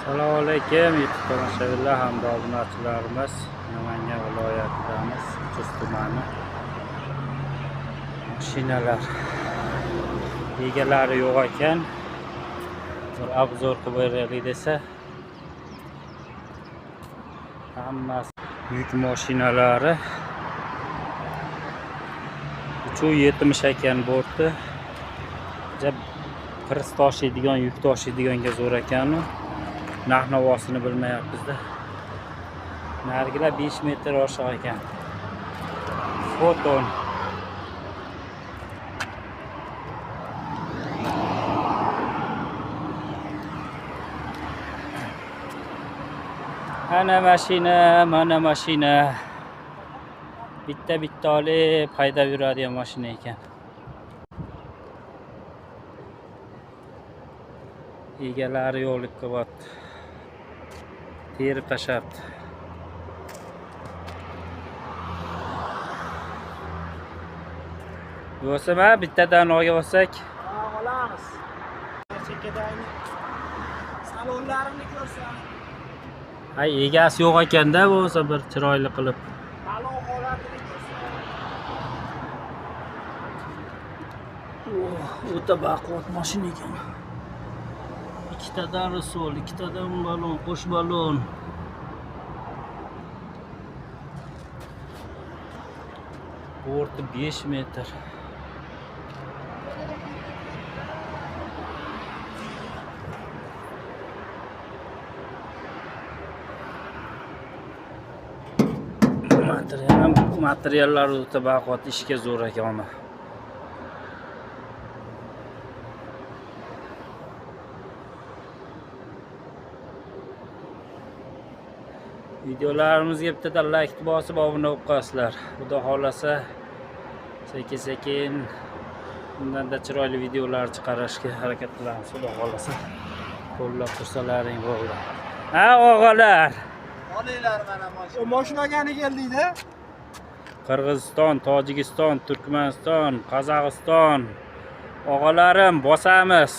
Assalomu alaykum YouTube tomoshabinlar hamda obunachilarimiz. Namangan viloyatidamiz, Chust tumani. Mashinalar egalari yo'q ekan. Bir obzor qilib beraylik desa, hammasi yuk mashinalari. 370 ekan borti. Pirs tashiydigan, yuk tashiydiganga zo'r ekan. Narx-navosini bilmayapmiz-da. Nargilar 5 metr oshiq ekan. Foton. Ana mashina, mana mashina. Bitta olib haydab yuradigan mashina ekan. Egalari yo'qlik qilyapti. Terib tashlabdi. Bo'lsa-ma bittadan olib olsak, olamiz. Chekkadagi salonlarini ko'rsan. ay egasi yo'q ekanda, bo'lsa bir chiroyli qilib. Salon holatini ko'rsan. O'ta baquvvat mashina ekan. Ikkitadan risol, ikkitadan balon, qo'sh balon. Borti 5 metr. Materiallar o'ta baquvvat, ishga zo'r ekan. Videolarimizga bittadan like bosib obuna bo'lib qolasizlar. Xudo xolasa sekin bundanda chiroyli videolar chiqarishga harakat qilamiz. Xudo xolasa qo'llab tursalaring bo'ldi. Ha o'g'alar. Olinglar mana mashina. O mashinaga ne keldingda? Qirg'iziston, Tojikiston, Turkmaniston, Qozog'iston. O'g'alarim bosamiz.